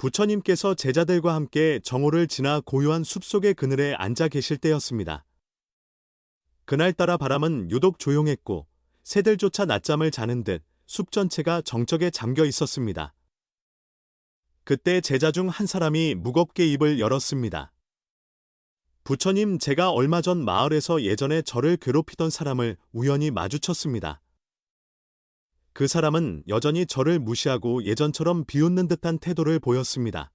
부처님께서 제자들과 함께 정오를 지나 고요한 숲속의 그늘에 앉아 계실 때였습니다. 그날따라 바람은 유독 조용했고 새들조차 낮잠을 자는 듯 숲 전체가 정적에 잠겨 있었습니다. 그때 제자 중 한 사람이 무겁게 입을 열었습니다. 부처님, 제가 얼마 전 마을에서 예전에 저를 괴롭히던 사람을 우연히 마주쳤습니다. 그 사람은 여전히 저를 무시하고 예전처럼 비웃는 듯한 태도를 보였습니다.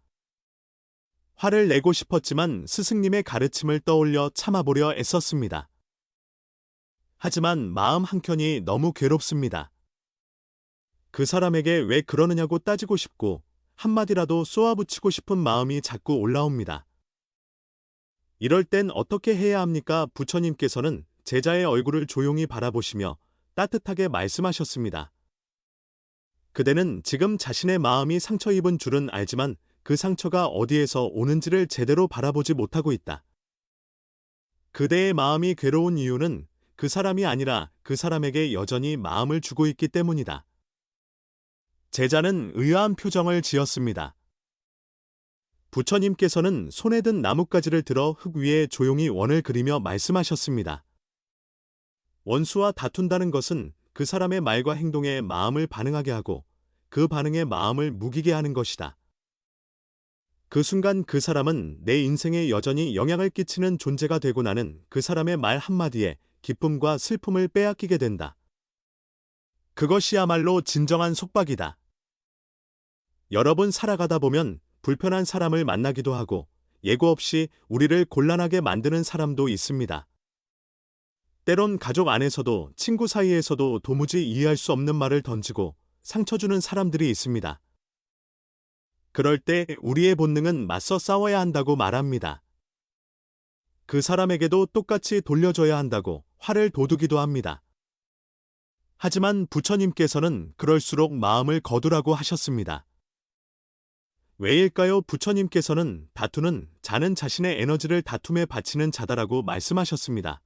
화를 내고 싶었지만 스승님의 가르침을 떠올려 참아보려 애썼습니다. 하지만 마음 한켠이 너무 괴롭습니다. 그 사람에게 왜 그러느냐고 따지고 싶고 한마디라도 쏘아붙이고 싶은 마음이 자꾸 올라옵니다. 이럴 땐 어떻게 해야 합니까? 부처님께서는 제자의 얼굴을 조용히 바라보시며 따뜻하게 말씀하셨습니다. 그대는 지금 자신의 마음이 상처 입은 줄은 알지만 그 상처가 어디에서 오는지를 제대로 바라보지 못하고 있다. 그대의 마음이 괴로운 이유는 그 사람이 아니라 그 사람에게 여전히 마음을 주고 있기 때문이다. 제자는 의아한 표정을 지었습니다. 부처님께서는 손에 든 나뭇가지를 들어 흙 위에 조용히 원을 그리며 말씀하셨습니다. 원수와 다툰다는 것은 그 사람의 말과 행동에 마음을 반응하게 하고 그 반응에 마음을 묵이게 하는 것이다. 그 순간 그 사람은 내 인생에 여전히 영향을 끼치는 존재가 되고 나는 그 사람의 말 한마디에 기쁨과 슬픔을 빼앗기게 된다. 그것이야말로 진정한 속박이다. 여러 번 살아가다 보면 불편한 사람을 만나기도 하고 예고 없이 우리를 곤란하게 만드는 사람도 있습니다. 때론 가족 안에서도 친구 사이에서도 도무지 이해할 수 없는 말을 던지고 상처 주는 사람들이 있습니다. 그럴 때 우리의 본능은 맞서 싸워야 한다고 말합니다. 그 사람에게도 똑같이 돌려줘야 한다고 화를 돋우기도 합니다. 하지만 부처님께서는 그럴수록 마음을 거두라고 하셨습니다. 왜일까요? 부처님께서는 다투는 자는 자신의 에너지를 다툼에 바치는 자다라고 말씀하셨습니다.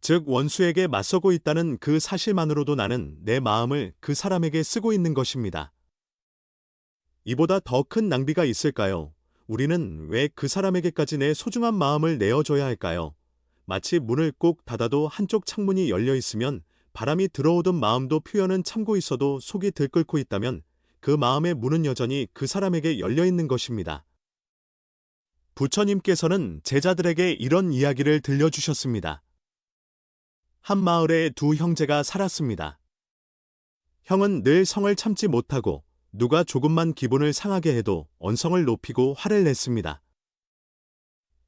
즉 원수에게 맞서고 있다는 그 사실만으로도 나는 내 마음을 그 사람에게 쓰고 있는 것입니다. 이보다 더 큰 낭비가 있을까요? 우리는 왜 그 사람에게까지 내 소중한 마음을 내어줘야 할까요? 마치 문을 꼭 닫아도 한쪽 창문이 열려 있으면 바람이 들어오던 마음도 표현은 참고 있어도 속이 들끓고 있다면 그 마음의 문은 여전히 그 사람에게 열려 있는 것입니다. 부처님께서는 제자들에게 이런 이야기를 들려주셨습니다. 한 마을에 두 형제가 살았습니다. 형은 늘 성을 참지 못하고 누가 조금만 기분을 상하게 해도 언성을 높이고 화를 냈습니다.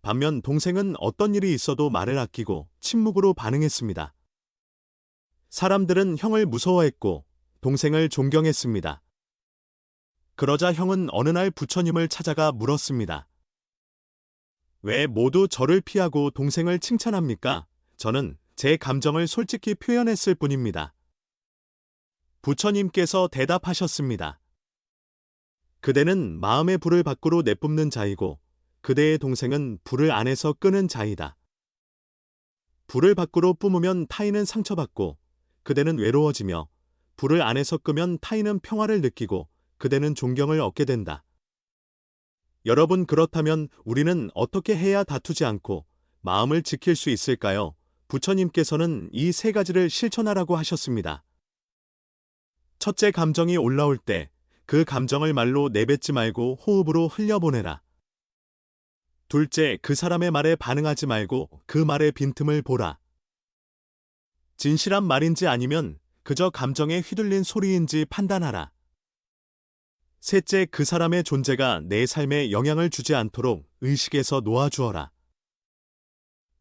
반면 동생은 어떤 일이 있어도 말을 아끼고 침묵으로 반응했습니다. 사람들은 형을 무서워했고 동생을 존경했습니다. 그러자 형은 어느 날 부처님을 찾아가 물었습니다. 왜 모두 저를 피하고 동생을 칭찬합니까? 저는 제 감정을 솔직히 표현했을 뿐입니다. 부처님께서 대답하셨습니다. 그대는 마음의 불을 밖으로 내뿜는 자이고 그대의 동생은 불을 안에서 끄는 자이다. 불을 밖으로 뿜으면 타인은 상처받고 그대는 외로워지며 불을 안에서 끄면 타인은 평화를 느끼고 그대는 존경을 얻게 된다. 여러분, 그렇다면 우리는 어떻게 해야 다투지 않고 마음을 지킬 수 있을까요? 부처님께서는 이 세 가지를 실천하라고 하셨습니다. 첫째, 감정이 올라올 때 그 감정을 말로 내뱉지 말고 호흡으로 흘려보내라. 둘째, 그 사람의 말에 반응하지 말고 그 말의 빈틈을 보라. 진실한 말인지 아니면 그저 감정에 휘둘린 소리인지 판단하라. 셋째, 그 사람의 존재가 내 삶에 영향을 주지 않도록 의식에서 놓아주어라.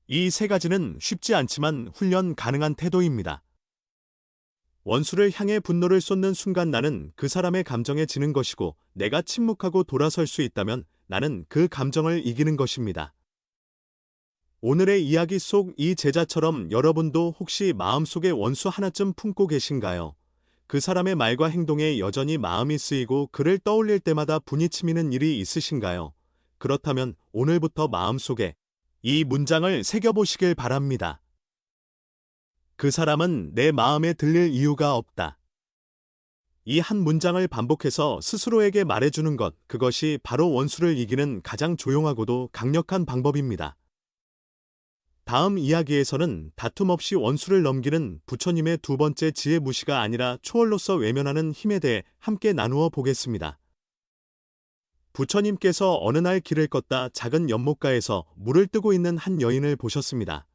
이 세 가지는 쉽지 않지만 훈련 가능한 태도입니다. 원수를 향해 분노를 쏟는 순간 나는 그 사람의 감정에 지는 것이고 내가 침묵하고 돌아설 수 있다면 나는 그 감정을 이기는 것입니다. 오늘의 이야기 속 이 제자처럼 여러분도 혹시 마음속에 원수 하나쯤 품고 계신가요? 그 사람의 말과 행동에 여전히 마음이 쓰이고 그를 떠올릴 때마다 분이 치미는 일이 있으신가요? 그렇다면 오늘부터 마음속에 이 문장을 새겨보시길 바랍니다. 그 사람은 내 마음에 들릴 이유가 없다. 이 한 문장을 반복해서 스스로에게 말해주는 것, 그것이 바로 원수를 이기는 가장 조용하고도 강력한 방법입니다. 다음 이야기에서는 다툼 없이 원수를 넘기는 부처님의 두 번째 지혜 무시가 아니라 초월로서 외면하는 힘에 대해 함께 나누어 보겠습니다. 부처님께서 어느 날 길을 걷다 작은 연못가에서 물을 뜨고 있는 한 여인을 보셨습니다.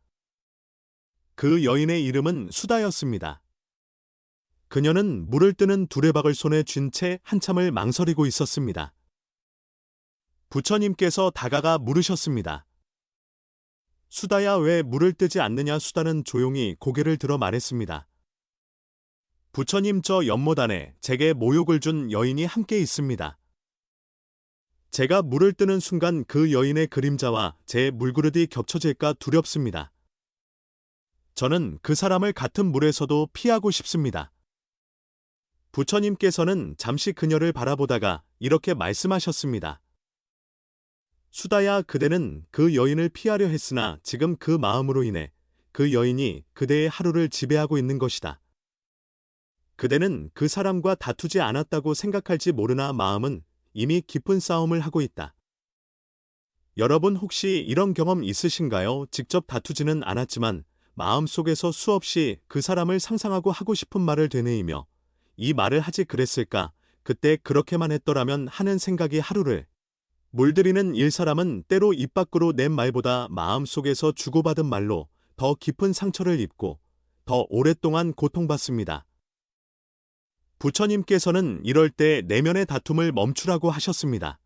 그 여인의 이름은 수다였습니다. 그녀는 물을 뜨는 두레박을 손에 쥔 채 한참을 망설이고 있었습니다. 부처님께서 다가가 물으셨습니다. 수다야, 왜 물을 뜨지 않느냐? 수다는 조용히 고개를 들어 말했습니다. 부처님, 저 연못 안에 제게 모욕을 준 여인이 함께 있습니다. 제가 물을 뜨는 순간 그 여인의 그림자와 제 물그릇이 겹쳐질까 두렵습니다. 저는 그 사람을 같은 물에서도 피하고 싶습니다. 부처님께서는 잠시 그녀를 바라보다가 이렇게 말씀하셨습니다. 수다야, 그대는 그 여인을 피하려 했으나 지금 그 마음으로 인해 그 여인이 그대의 하루를 지배하고 있는 것이다. 그대는 그 사람과 다투지 않았다고 생각할지 모르나 마음은 이미 깊은 싸움을 하고 있다. 여러분 혹시 이런 경험 있으신가요? 직접 다투지는 않았지만 마음속에서 수없이 그 사람을 상상하고 하고 싶은 말을 되뇌이며 이 말을 하지 그랬을까? 그때 그렇게만 했더라면 하는 생각이 하루를 물들이는 일사람은 때로 입 밖으로 낸 말보다 마음속에서 주고받은 말로 더 깊은 상처를 입고 더 오랫동안 고통받습니다. 부처님께서는 이럴 때 내면의 다툼을 멈추라고 하셨습니다.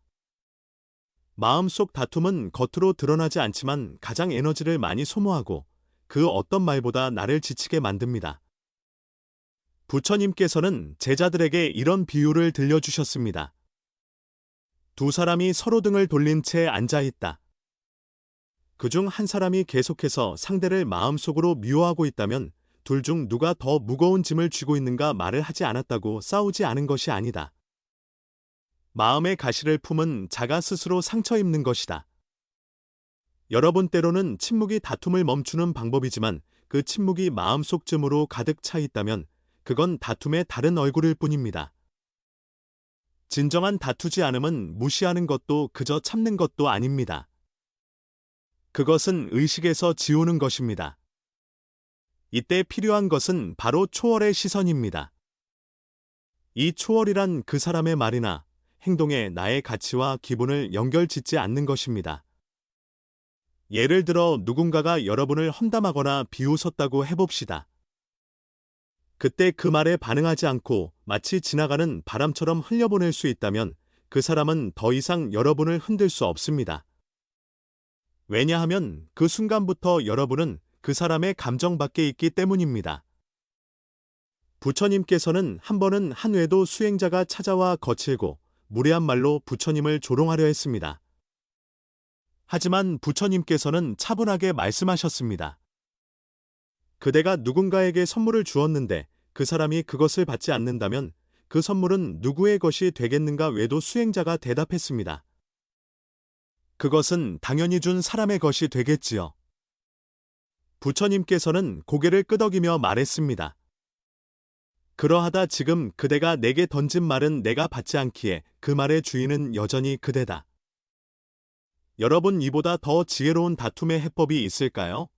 마음속 다툼은 겉으로 드러나지 않지만 가장 에너지를 많이 소모하고 그 어떤 말보다 나를 지치게 만듭니다. 부처님께서는 제자들에게 이런 비유를 들려주셨습니다. 두 사람이 서로 등을 돌린 채 앉아 있다. 그중 한 사람이 계속해서 상대를 마음속으로 미워하고 있다면 둘 중 누가 더 무거운 짐을 쥐고 있는가 말을 하지 않았다고 싸우지 않은 것이 아니다. 마음의 가시를 품은 자가 스스로 상처 입는 것이다. 여러분, 때로는 침묵이 다툼을 멈추는 방법이지만 그 침묵이 마음속쯤으로 가득 차 있다면 그건 다툼의 다른 얼굴일 뿐입니다. 진정한 다투지 않음은 무시하는 것도 그저 참는 것도 아닙니다. 그것은 의식에서 지우는 것입니다. 이때 필요한 것은 바로 초월의 시선입니다. 이 초월이란 그 사람의 말이나 행동에 나의 가치와 기분을 연결짓지 않는 것입니다. 예를 들어 누군가가 여러분을 험담하거나 비웃었다고 해봅시다. 그때 그 말에 반응하지 않고 마치 지나가는 바람처럼 흘려보낼 수 있다면 그 사람은 더 이상 여러분을 흔들 수 없습니다. 왜냐하면 그 순간부터 여러분은 그 사람의 감정 밖에 있기 때문입니다. 부처님께서는 한 번은 한 외도 수행자가 찾아와 거칠고 무례한 말로 부처님을 조롱하려 했습니다. 하지만 부처님께서는 차분하게 말씀하셨습니다. 그대가 누군가에게 선물을 주었는데 그 사람이 그것을 받지 않는다면 그 선물은 누구의 것이 되겠는가? 외도 수행자가 대답했습니다. 그것은 당연히 준 사람의 것이 되겠지요. 부처님께서는 고개를 끄덕이며 말했습니다. 그러하다 지금 그대가 내게 던진 말은 내가 받지 않기에 그 말의 주인은 여전히 그대다. 여러분, 이보다 더 지혜로운 다툼의 해법이 있을까요?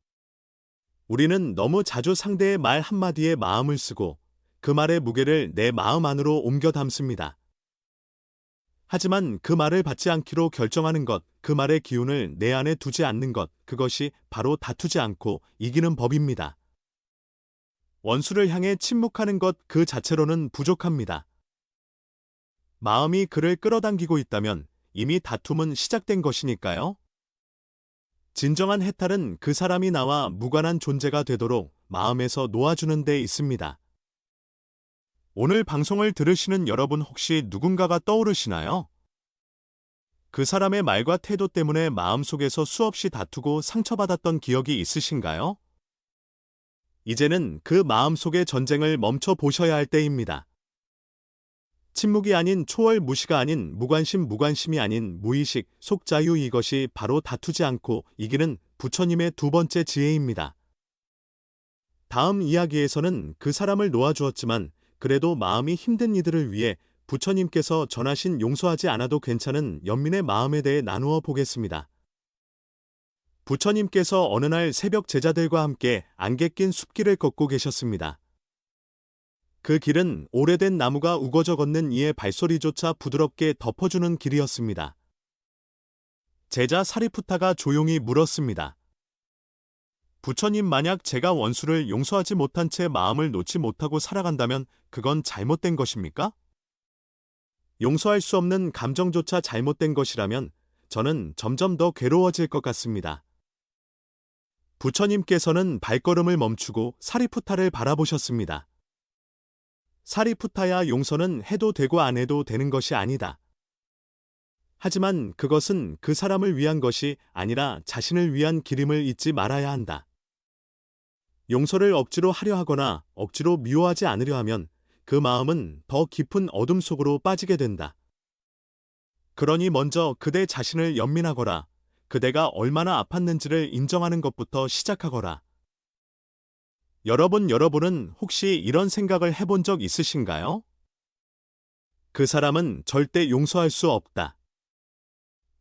우리는 너무 자주 상대의 말 한마디에 마음을 쓰고 그 말의 무게를 내 마음 안으로 옮겨 담습니다. 하지만 그 말을 받지 않기로 결정하는 것, 그 말의 기운을 내 안에 두지 않는 것, 그것이 바로 다투지 않고 이기는 법입니다. 원수를 향해 침묵하는 것 그 자체로는 부족합니다. 마음이 그를 끌어당기고 있다면 이미 다툼은 시작된 것이니까요. 진정한 해탈은 그 사람이 나와 무관한 존재가 되도록 마음에서 놓아주는 데 있습니다. 오늘 방송을 들으시는 여러분 혹시 누군가가 떠오르시나요? 그 사람의 말과 태도 때문에 마음속에서 수없이 다투고 상처받았던 기억이 있으신가요? 이제는 그 마음속의 전쟁을 멈춰 보셔야 할 때입니다. 침묵이 아닌 초월, 무시가 아닌 무관심, 무관심이 아닌 무의식, 속자유, 이것이 바로 다투지 않고 이기는 부처님의 두 번째 지혜입니다. 다음 이야기에서는 그 사람을 놓아주었지만 그래도 마음이 힘든 이들을 위해 부처님께서 전하신 용서하지 않아도 괜찮은 연민의 마음에 대해 나누어 보겠습니다. 부처님께서 어느 날 새벽 제자들과 함께 안개 낀 숲길을 걷고 계셨습니다. 그 길은 오래된 나무가 우거져 걷는 이의 발소리조차 부드럽게 덮어주는 길이었습니다. 제자 사리푸타가 조용히 물었습니다. 부처님, 만약 제가 원수를 용서하지 못한 채 마음을 놓지 못하고 살아간다면 그건 잘못된 것입니까? 용서할 수 없는 감정조차 잘못된 것이라면 저는 점점 더 괴로워질 것 같습니다. 부처님께서는 발걸음을 멈추고 사리푸타를 바라보셨습니다. 사리푸타야, 용서는 해도 되고 안 해도 되는 것이 아니다. 하지만 그것은 그 사람을 위한 것이 아니라 자신을 위한 길임을 잊지 말아야 한다. 용서를 억지로 하려 하거나 억지로 미워하지 않으려 하면 그 마음은 더 깊은 어둠 속으로 빠지게 된다. 그러니 먼저 그대 자신을 연민하거라. 그대가 얼마나 아팠는지를 인정하는 것부터 시작하거라. 여러분은 혹시 이런 생각을 해본 적 있으신가요? 그 사람은 절대 용서할 수 없다.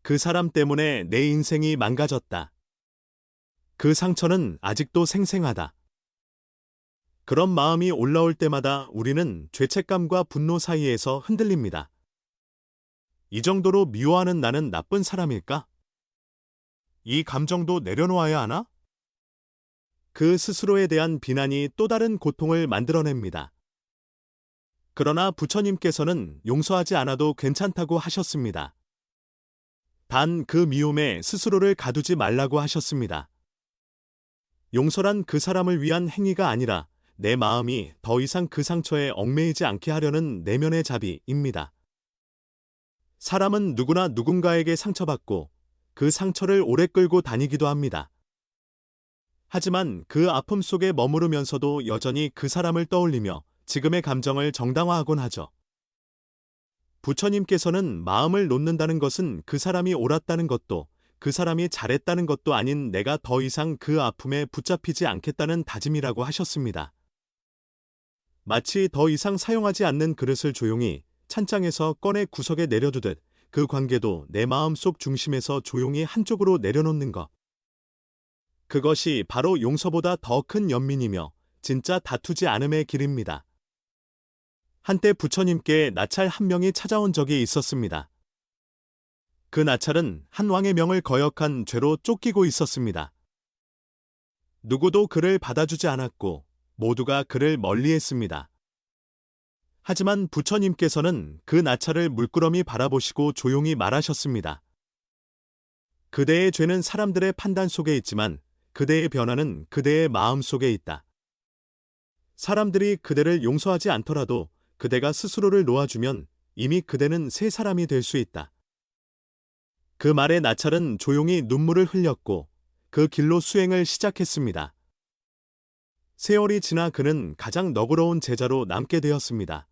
그 사람 때문에 내 인생이 망가졌다. 그 상처는 아직도 생생하다. 그런 마음이 올라올 때마다 우리는 죄책감과 분노 사이에서 흔들립니다. 이 정도로 미워하는 나는 나쁜 사람일까? 이 감정도 내려놓아야 하나? 그 스스로에 대한 비난이 또 다른 고통을 만들어냅니다. 그러나 부처님께서는 용서하지 않아도 괜찮다고 하셨습니다. 단 그 미움에 스스로를 가두지 말라고 하셨습니다. 용서란 그 사람을 위한 행위가 아니라 내 마음이 더 이상 그 상처에 얽매이지 않게 하려는 내면의 자비입니다. 사람은 누구나 누군가에게 상처받고 그 상처를 오래 끌고 다니기도 합니다. 하지만 그 아픔 속에 머무르면서도 여전히 그 사람을 떠올리며 지금의 감정을 정당화하곤 하죠. 부처님께서는 마음을 놓는다는 것은 그 사람이 옳았다는 것도 그 사람이 잘했다는 것도 아닌 내가 더 이상 그 아픔에 붙잡히지 않겠다는 다짐이라고 하셨습니다. 마치 더 이상 사용하지 않는 그릇을 조용히 찬장에서 꺼내 구석에 내려두듯 그 관계도 내 마음속 중심에서 조용히 한쪽으로 내려놓는 것. 그것이 바로 용서보다 더 큰 연민이며 진짜 다투지 않음의 길입니다. 한때 부처님께 나찰 한 명이 찾아온 적이 있었습니다. 그 나찰은 한 왕의 명을 거역한 죄로 쫓기고 있었습니다. 누구도 그를 받아주지 않았고 모두가 그를 멀리했습니다. 하지만 부처님께서는 그 나찰을 물끄러미 바라보시고 조용히 말하셨습니다. 그대의 죄는 사람들의 판단 속에 있지만 그대의 변화는 그대의 마음 속에 있다. 사람들이 그대를 용서하지 않더라도 그대가 스스로를 놓아주면 이미 그대는 새 사람이 될 수 있다. 그 말에 나찰은 조용히 눈물을 흘렸고 그 길로 수행을 시작했습니다. 세월이 지나 그는 가장 너그러운 제자로 남게 되었습니다.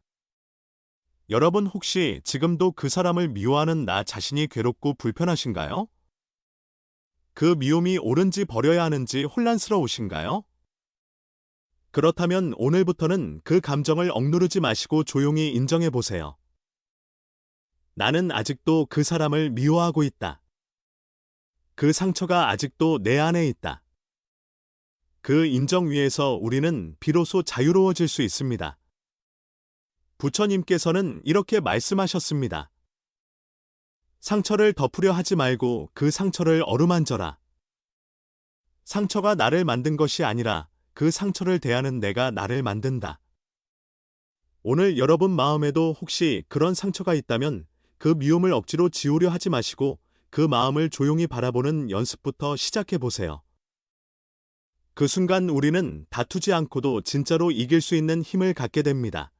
여러분, 혹시 지금도 그 사람을 미워하는 나 자신이 괴롭고 불편하신가요? 그 미움이 옳은지 버려야 하는지 혼란스러우신가요? 그렇다면 오늘부터는 그 감정을 억누르지 마시고 조용히 인정해 보세요. 나는 아직도 그 사람을 미워하고 있다. 그 상처가 아직도 내 안에 있다. 그 인정 위에서 우리는 비로소 자유로워질 수 있습니다. 부처님께서는 이렇게 말씀하셨습니다. 상처를 덮으려 하지 말고 그 상처를 어루만져라. 상처가 나를 만든 것이 아니라 그 상처를 대하는 내가 나를 만든다. 오늘 여러분 마음에도 혹시 그런 상처가 있다면 그 미움을 억지로 지우려 하지 마시고 그 마음을 조용히 바라보는 연습부터 시작해 보세요. 그 순간 우리는 다투지 않고도 진짜로 이길 수 있는 힘을 갖게 됩니다.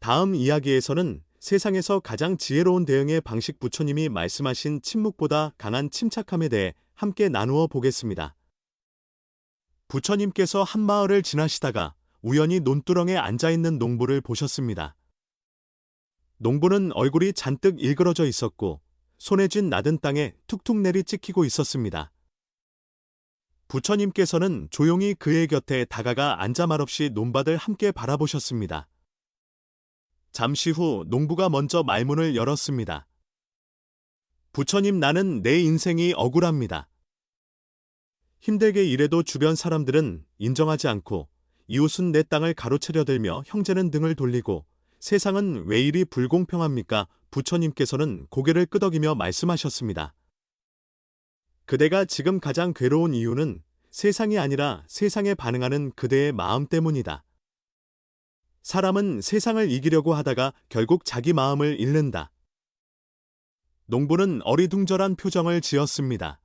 다음 이야기에서는 세상에서 가장 지혜로운 대응의 방식, 부처님이 말씀하신 침묵보다 강한 침착함에 대해 함께 나누어 보겠습니다. 부처님께서 한 마을을 지나시다가 우연히 논두렁에 앉아있는 농부를 보셨습니다. 농부는 얼굴이 잔뜩 일그러져 있었고 손에 쥔 낮은 땅에 툭툭 내리 찍히고 있었습니다. 부처님께서는 조용히 그의 곁에 다가가 앉아 말없이 논밭을 함께 바라보셨습니다. 잠시 후 농부가 먼저 말문을 열었습니다. 부처님, 나는 내 인생이 억울합니다. 힘들게 일해도 주변 사람들은 인정하지 않고, 이웃은 내 땅을 가로채려 들며 형제는 등을 돌리고, 세상은 왜 이리 불공평합니까? 부처님께서는 고개를 끄덕이며 말씀하셨습니다. 그대가 지금 가장 괴로운 이유는 세상이 아니라 세상에 반응하는 그대의 마음 때문이다. 사람은 세상을 이기려고 하다가 결국 자기 마음을 잃는다. 농부는 어리둥절한 표정을 지었습니다.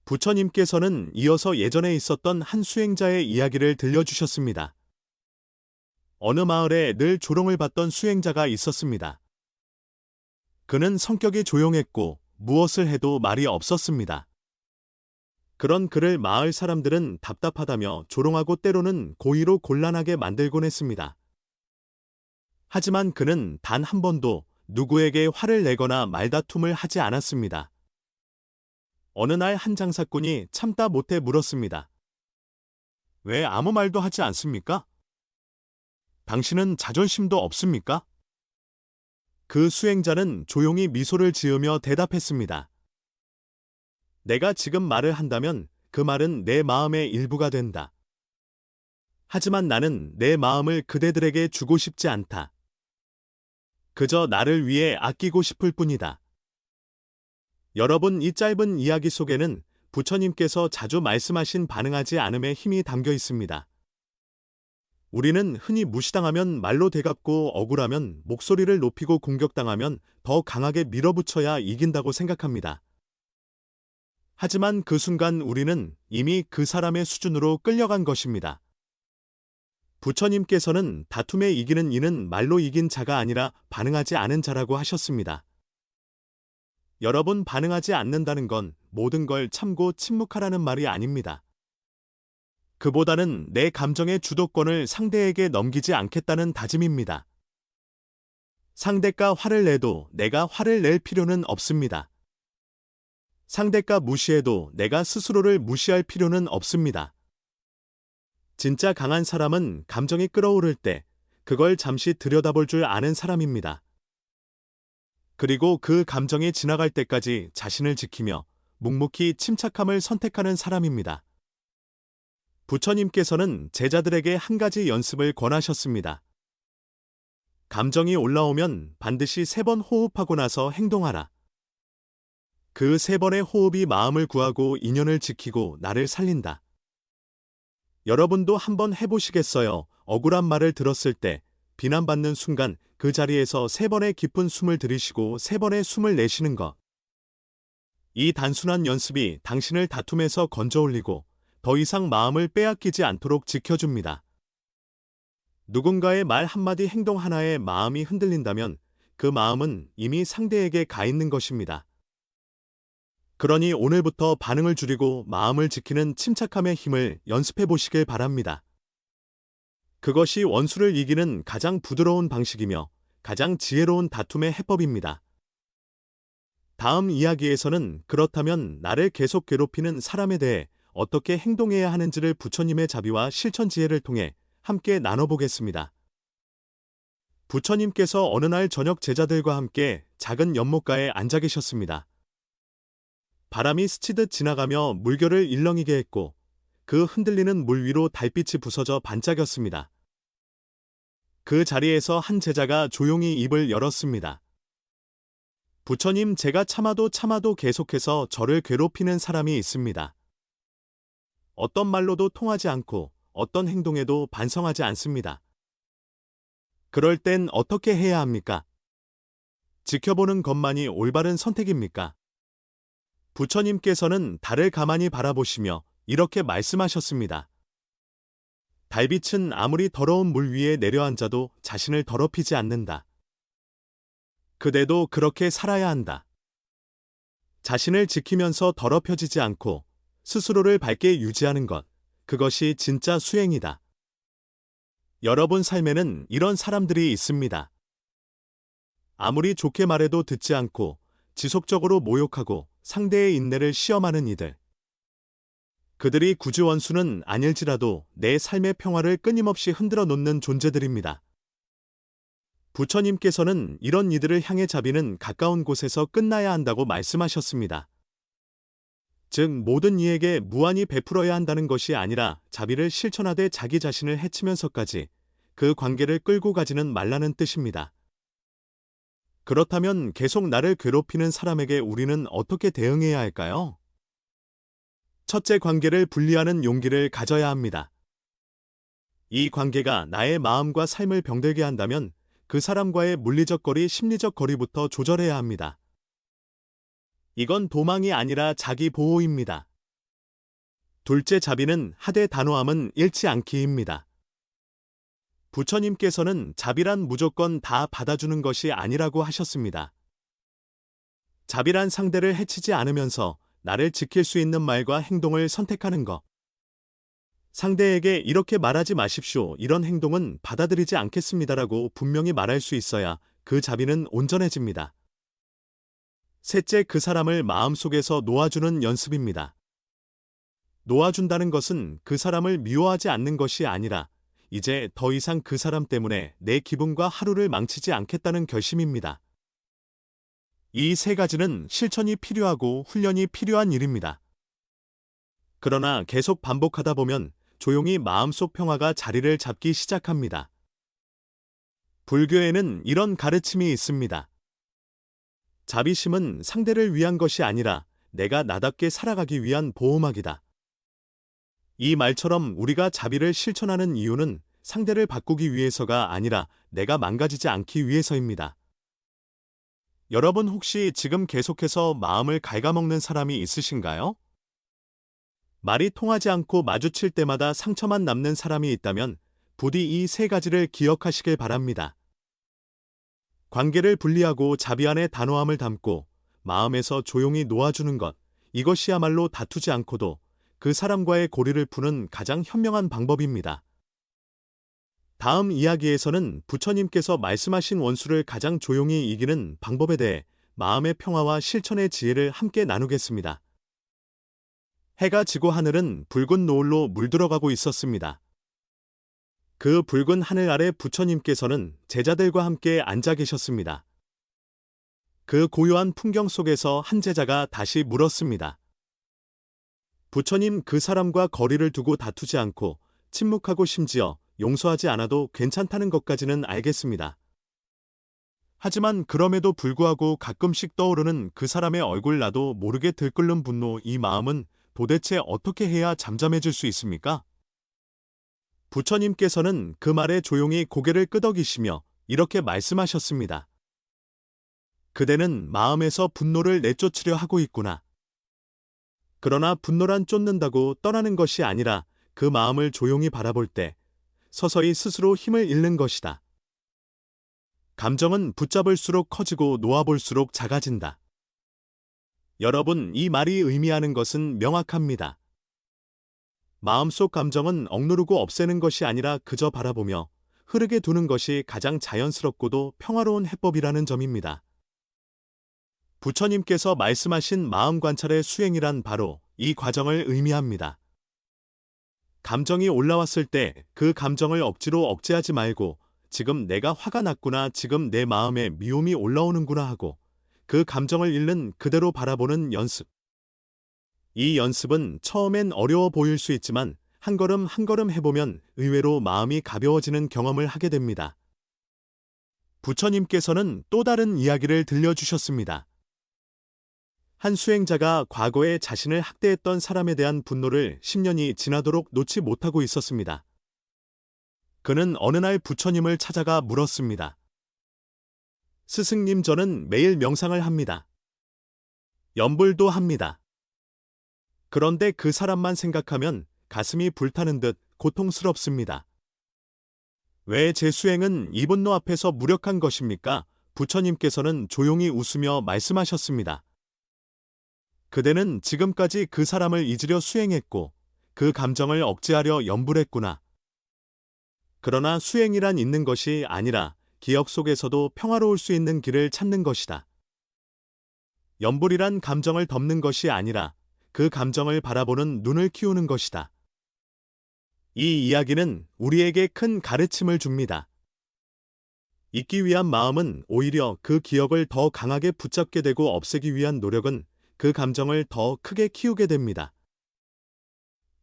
부처님께서는 이어서 예전에 있었던 한 수행자의 이야기를 들려주셨습니다. 어느 마을에 늘 조롱을 받던 수행자가 있었습니다. 그는 성격이 조용했고 무엇을 해도 말이 없었습니다. 그런 그를 마을 사람들은 답답하다며 조롱하고 때로는 고의로 곤란하게 만들곤 했습니다. 하지만 그는 단 한 번도 누구에게 화를 내거나 말다툼을 하지 않았습니다. 어느 날 한 장사꾼이 참다 못해 물었습니다. 왜 아무 말도 하지 않습니까? 당신은 자존심도 없습니까? 그 수행자는 조용히 미소를 지으며 대답했습니다. 내가 지금 말을 한다면 그 말은 내 마음의 일부가 된다. 하지만 나는 내 마음을 그대들에게 주고 싶지 않다. 그저 나를 위해 아끼고 싶을 뿐이다. 여러분, 이 짧은 이야기 속에는 부처님께서 자주 말씀하신 반응하지 않음의 힘이 담겨 있습니다. 우리는 흔히 무시당하면 말로 되갚고 억울하면 목소리를 높이고 공격당하면 더 강하게 밀어붙여야 이긴다고 생각합니다. 하지만 그 순간 우리는 이미 그 사람의 수준으로 끌려간 것입니다. 부처님께서는 다툼에 이기는 이는 말로 이긴 자가 아니라 반응하지 않은 자라고 하셨습니다. 여러분, 반응하지 않는다는 건 모든 걸 참고 침묵하라는 말이 아닙니다. 그보다는 내 감정의 주도권을 상대에게 넘기지 않겠다는 다짐입니다. 상대가 화를 내도 내가 화를 낼 필요는 없습니다. 상대가 무시해도 내가 스스로를 무시할 필요는 없습니다. 진짜 강한 사람은 감정이 끓어오를 때 그걸 잠시 들여다볼 줄 아는 사람입니다. 그리고 그 감정이 지나갈 때까지 자신을 지키며 묵묵히 침착함을 선택하는 사람입니다. 부처님께서는 제자들에게 한 가지 연습을 권하셨습니다. 감정이 올라오면 반드시 3번 호흡하고 나서 행동하라. 그 3번의 호흡이 마음을 구하고 인연을 지키고 나를 살린다. 여러분도 한번 해보시겠어요? 억울한 말을 들었을 때 비난받는 순간 그 자리에서 3번의 깊은 숨을 들이쉬고 3번의 숨을 내쉬는 것. 이 단순한 연습이 당신을 다툼에서 건져올리고 더 이상 마음을 빼앗기지 않도록 지켜줍니다. 누군가의 말 한마디 행동 하나에 마음이 흔들린다면 그 마음은 이미 상대에게 가 있는 것입니다. 그러니 오늘부터 반응을 줄이고 마음을 지키는 침착함의 힘을 연습해 보시길 바랍니다. 그것이 원수를 이기는 가장 부드러운 방식이며 가장 지혜로운 다툼의 해법입니다. 다음 이야기에서는 그렇다면 나를 계속 괴롭히는 사람에 대해 어떻게 행동해야 하는지를 부처님의 자비와 실천 지혜를 통해 함께 나눠보겠습니다. 부처님께서 어느 날 저녁 제자들과 함께 작은 연못가에 앉아 계셨습니다. 바람이 스치듯 지나가며 물결을 일렁이게 했고 그 흔들리는 물 위로 달빛이 부서져 반짝였습니다. 그 자리에서 한 제자가 조용히 입을 열었습니다. 부처님, 제가 참아도 계속해서 저를 괴롭히는 사람이 있습니다. 어떤 말로도 통하지 않고 어떤 행동에도 반성하지 않습니다. 그럴 땐 어떻게 해야 합니까? 지켜보는 것만이 올바른 선택입니까? 부처님께서는 달을 가만히 바라보시며 이렇게 말씀하셨습니다. 달빛은 아무리 더러운 물 위에 내려앉아도 자신을 더럽히지 않는다. 그대도 그렇게 살아야 한다. 자신을 지키면서 더럽혀지지 않고 스스로를 밝게 유지하는 것, 그것이 진짜 수행이다. 여러분 삶에는 이런 사람들이 있습니다. 아무리 좋게 말해도 듣지 않고 지속적으로 모욕하고 상대의 인내를 시험하는 이들. 그들이 굳이 원수는 아닐지라도 내 삶의 평화를 끊임없이 흔들어 놓는 존재들입니다. 부처님께서는 이런 이들을 향해 자비는 가까운 곳에서 끝나야 한다고 말씀하셨습니다. 즉, 모든 이에게 무한히 베풀어야 한다는 것이 아니라 자비를 실천하되 자기 자신을 해치면서까지 그 관계를 끌고 가지는 말라는 뜻입니다. 그렇다면 계속 나를 괴롭히는 사람에게 우리는 어떻게 대응해야 할까요? 첫째, 관계를 분리하는 용기를 가져야 합니다. 이 관계가 나의 마음과 삶을 병들게 한다면 그 사람과의 물리적 거리, 심리적 거리부터 조절해야 합니다. 이건 도망이 아니라 자기 보호입니다. 둘째, 자비는 하되 단호함은 잃지 않기입니다. 부처님께서는 자비란 무조건 다 받아주는 것이 아니라고 하셨습니다. 자비란 상대를 해치지 않으면서 나를 지킬 수 있는 말과 행동을 선택하는 것. 상대에게 이렇게 말하지 마십시오. 이런 행동은 받아들이지 않겠습니다라고 분명히 말할 수 있어야 그 자비는 온전해집니다. 셋째, 그 사람을 마음속에서 놓아주는 연습입니다. 놓아준다는 것은 그 사람을 미워하지 않는 것이 아니라 이제 더 이상 그 사람 때문에 내 기분과 하루를 망치지 않겠다는 결심입니다. 이 세 가지는 실천이 필요하고 훈련이 필요한 일입니다. 그러나 계속 반복하다 보면 조용히 마음속 평화가 자리를 잡기 시작합니다. 불교에는 이런 가르침이 있습니다. 자비심은 상대를 위한 것이 아니라 내가 나답게 살아가기 위한 보호막이다. 이 말처럼 우리가 자비를 실천하는 이유는 상대를 바꾸기 위해서가 아니라 내가 망가지지 않기 위해서입니다. 여러분 혹시 지금 계속해서 마음을 갉아먹는 사람이 있으신가요? 말이 통하지 않고 마주칠 때마다 상처만 남는 사람이 있다면 부디 이 세 가지를 기억하시길 바랍니다. 관계를 분리하고 자비 안에 단호함을 담고 마음에서 조용히 놓아주는 것, 이것이야말로 다투지 않고도 그 사람과의 고리를 푸는 가장 현명한 방법입니다. 다음 이야기에서는 부처님께서 말씀하신 원수를 가장 조용히 이기는 방법에 대해 마음의 평화와 실천의 지혜를 함께 나누겠습니다. 해가 지고 하늘은 붉은 노을로 물들어가고 있었습니다. 그 붉은 하늘 아래 부처님께서는 제자들과 함께 앉아 계셨습니다. 그 고요한 풍경 속에서 한 제자가 다시 물었습니다. 부처님, 그 사람과 거리를 두고 다투지 않고 침묵하고 심지어 용서하지 않아도 괜찮다는 것까지는 알겠습니다. 하지만 그럼에도 불구하고 가끔씩 떠오르는 그 사람의 얼굴 나도 모르게 들끓는 분노, 이 마음은 도대체 어떻게 해야 잠잠해질 수 있습니까? 부처님께서는 그 말에 조용히 고개를 끄덕이시며 이렇게 말씀하셨습니다. 그대는 마음에서 분노를 내쫓으려 하고 있구나. 그러나 분노란 쫓는다고 떠나는 것이 아니라 그 마음을 조용히 바라볼 때 서서히 스스로 힘을 잃는 것이다. 감정은 붙잡을수록 커지고 놓아볼수록 작아진다. 여러분, 이 말이 의미하는 것은 명확합니다. 마음속 감정은 억누르고 없애는 것이 아니라 그저 바라보며 흐르게 두는 것이 가장 자연스럽고도 평화로운 해법이라는 점입니다. 부처님께서 말씀하신 마음 관찰의 수행이란 바로 이 과정을 의미합니다. 감정이 올라왔을 때 그 감정을 억지로 억제하지 말고 지금 내가 화가 났구나, 지금 내 마음에 미움이 올라오는구나 하고 그 감정을 잃는 그대로 바라보는 연습. 이 연습은 처음엔 어려워 보일 수 있지만 한 걸음 한 걸음 해보면 의외로 마음이 가벼워지는 경험을 하게 됩니다. 부처님께서는 또 다른 이야기를 들려주셨습니다. 한 수행자가 과거에 자신을 학대했던 사람에 대한 분노를 10년이 지나도록 놓지 못하고 있었습니다. 그는 어느 날 부처님을 찾아가 물었습니다. 스승님, 저는 매일 명상을 합니다. 염불도 합니다. 그런데 그 사람만 생각하면 가슴이 불타는 듯 고통스럽습니다. 왜 제 수행은 이 분노 앞에서 무력한 것입니까? 부처님께서는 조용히 웃으며 말씀하셨습니다. 그대는 지금까지 그 사람을 잊으려 수행했고 그 감정을 억제하려 염불했구나. 그러나 수행이란 잊는 것이 아니라 기억 속에서도 평화로울 수 있는 길을 찾는 것이다. 염불이란 감정을 덮는 것이 아니라 그 감정을 바라보는 눈을 키우는 것이다. 이 이야기는 우리에게 큰 가르침을 줍니다. 잊기 위한 마음은 오히려 그 기억을 더 강하게 붙잡게 되고 없애기 위한 노력은 그 감정을 더 크게 키우게 됩니다.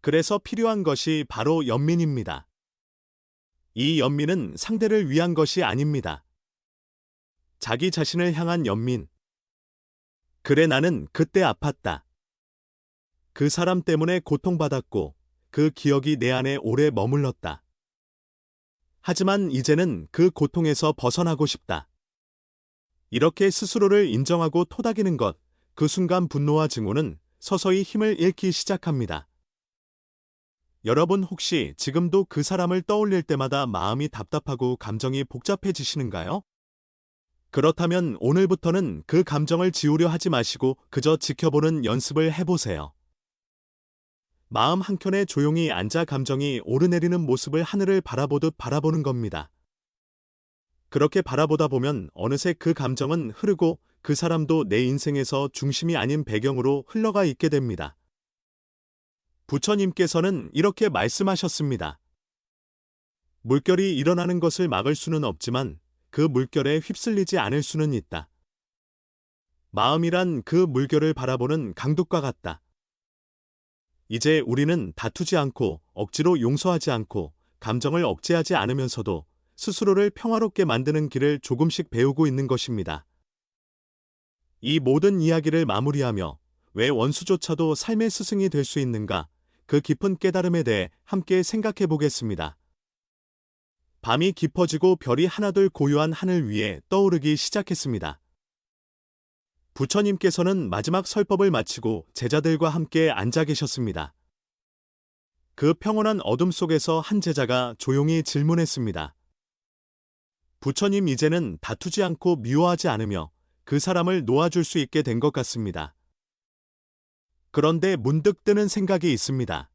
그래서 필요한 것이 바로 연민입니다. 이 연민은 상대를 위한 것이 아닙니다. 자기 자신을 향한 연민. 그래, 나는 그때 아팠다. 그 사람 때문에 고통받았고 그 기억이 내 안에 오래 머물렀다. 하지만 이제는 그 고통에서 벗어나고 싶다. 이렇게 스스로를 인정하고 토닥이는 것, 그 순간 분노와 증오는 서서히 힘을 잃기 시작합니다. 여러분 혹시 지금도 그 사람을 떠올릴 때마다 마음이 답답하고 감정이 복잡해지시는가요? 그렇다면 오늘부터는 그 감정을 지우려 하지 마시고 그저 지켜보는 연습을 해보세요. 마음 한켠에 조용히 앉아 감정이 오르내리는 모습을 하늘을 바라보듯 바라보는 겁니다. 그렇게 바라보다 보면 어느새 그 감정은 흐르고 그 사람도 내 인생에서 중심이 아닌 배경으로 흘러가 있게 됩니다. 부처님께서는 이렇게 말씀하셨습니다. 물결이 일어나는 것을 막을 수는 없지만 그 물결에 휩쓸리지 않을 수는 있다. 마음이란 그 물결을 바라보는 강둑과 같다. 이제 우리는 다투지 않고 억지로 용서하지 않고 감정을 억제하지 않으면서도 스스로를 평화롭게 만드는 길을 조금씩 배우고 있는 것입니다. 이 모든 이야기를 마무리하며 왜 원수조차도 삶의 스승이 될 수 있는가? 그 깊은 깨달음에 대해 함께 생각해 보겠습니다. 밤이 깊어지고 별이 하나둘 고요한 하늘 위에 떠오르기 시작했습니다. 부처님께서는 마지막 설법을 마치고 제자들과 함께 앉아 계셨습니다. 그 평온한 어둠 속에서 한 제자가 조용히 질문했습니다. 부처님, 이제는 다투지 않고 미워하지 않으며 그 사람을 놓아줄 수 있게 된 것 같습니다. 그런데 문득 드는 생각이 있습니다.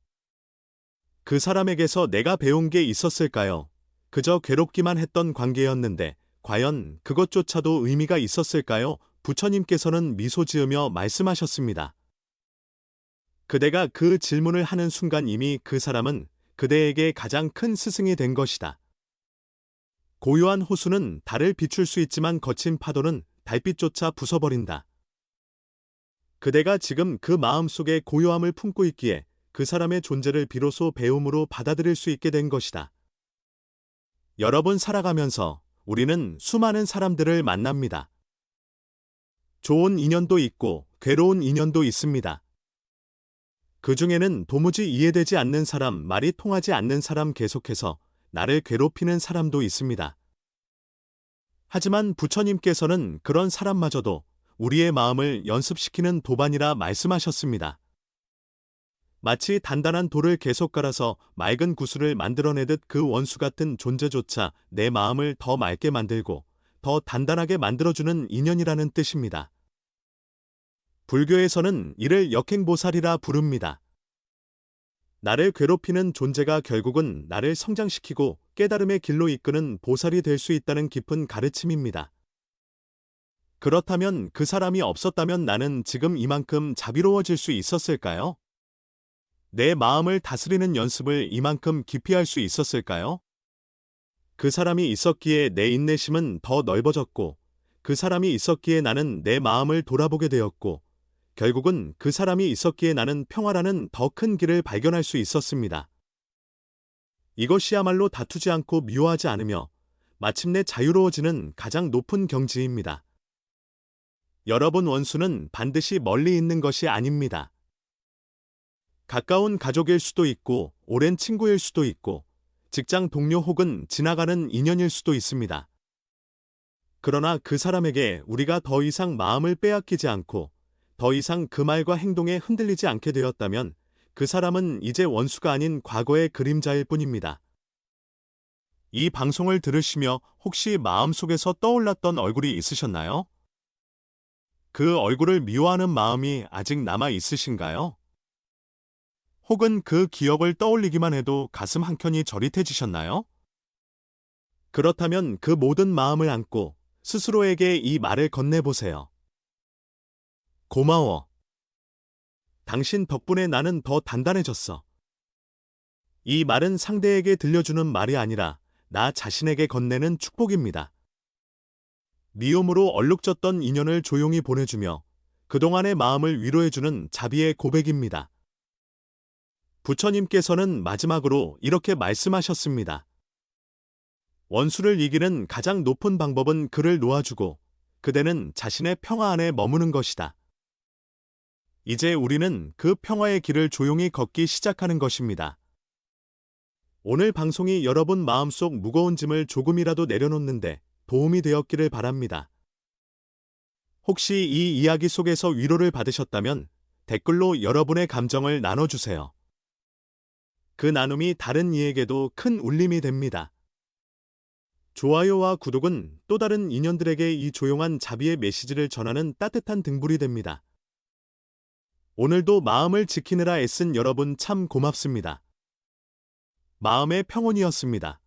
그 사람에게서 내가 배운 게 있었을까요? 그저 괴롭기만 했던 관계였는데 과연 그것조차도 의미가 있었을까요? 부처님께서는 미소 지으며 말씀하셨습니다. 그대가 그 질문을 하는 순간 이미 그 사람은 그대에게 가장 큰 스승이 된 것이다. 고요한 호수는 달을 비출 수 있지만 거친 파도는 달빛조차 부숴버린다. 그대가 지금 그 마음속에 고요함을 품고 있기에 그 사람의 존재를 비로소 배움으로 받아들일 수 있게 된 것이다. 여러분, 살아가면서 우리는 수많은 사람들을 만납니다. 좋은 인연도 있고 괴로운 인연도 있습니다. 그 중에는 도무지 이해되지 않는 사람, 말이 통하지 않는 사람, 계속해서 나를 괴롭히는 사람도 있습니다. 하지만 부처님께서는 그런 사람마저도 우리의 마음을 연습시키는 도반이라 말씀하셨습니다. 마치 단단한 돌을 계속 갈아서 맑은 구슬을 만들어내듯 그 원수 같은 존재조차 내 마음을 더 맑게 만들고 더 단단하게 만들어주는 인연이라는 뜻입니다. 불교에서는 이를 역행보살이라 부릅니다. 나를 괴롭히는 존재가 결국은 나를 성장시키고 깨달음의 길로 이끄는 보살이 될 수 있다는 깊은 가르침입니다. 그렇다면 그 사람이 없었다면 나는 지금 이만큼 자비로워질 수 있었을까요? 내 마음을 다스리는 연습을 이만큼 깊이 할 수 있었을까요? 그 사람이 있었기에 내 인내심은 더 넓어졌고, 그 사람이 있었기에 나는 내 마음을 돌아보게 되었고, 결국은 그 사람이 있었기에 나는 평화라는 더 큰 길을 발견할 수 있었습니다. 이것이야말로 다투지 않고 미워하지 않으며 마침내 자유로워지는 가장 높은 경지입니다. 여러분, 원수는 반드시 멀리 있는 것이 아닙니다. 가까운 가족일 수도 있고, 오랜 친구일 수도 있고, 직장 동료 혹은 지나가는 인연일 수도 있습니다. 그러나 그 사람에게 우리가 더 이상 마음을 빼앗기지 않고 더 이상 그 말과 행동에 흔들리지 않게 되었다면 그 사람은 이제 원수가 아닌 과거의 그림자일 뿐입니다. 이 방송을 들으시며 혹시 마음속에서 떠올랐던 얼굴이 있으셨나요? 그 얼굴을 미워하는 마음이 아직 남아 있으신가요? 혹은 그 기억을 떠올리기만 해도 가슴 한켠이 저릿해지셨나요? 그렇다면 그 모든 마음을 안고 스스로에게 이 말을 건네보세요. 고마워. 당신 덕분에 나는 더 단단해졌어. 이 말은 상대에게 들려주는 말이 아니라 나 자신에게 건네는 축복입니다. 미움으로 얼룩졌던 인연을 조용히 보내주며 그동안의 마음을 위로해주는 자비의 고백입니다. 부처님께서는 마지막으로 이렇게 말씀하셨습니다. 원수를 이기는 가장 높은 방법은 그를 놓아주고 그대는 자신의 평화 안에 머무는 것이다. 이제 우리는 그 평화의 길을 조용히 걷기 시작하는 것입니다. 오늘 방송이 여러분 마음속 무거운 짐을 조금이라도 내려놓는데 도움이 되었기를 바랍니다. 혹시 이 이야기 속에서 위로를 받으셨다면 댓글로 여러분의 감정을 나눠주세요. 그 나눔이 다른 이에게도 큰 울림이 됩니다. 좋아요와 구독은 또 다른 인연들에게 이 조용한 자비의 메시지를 전하는 따뜻한 등불이 됩니다. 오늘도 마음을 지키느라 애쓴 여러분 참 고맙습니다. 마음의 평온이었습니다.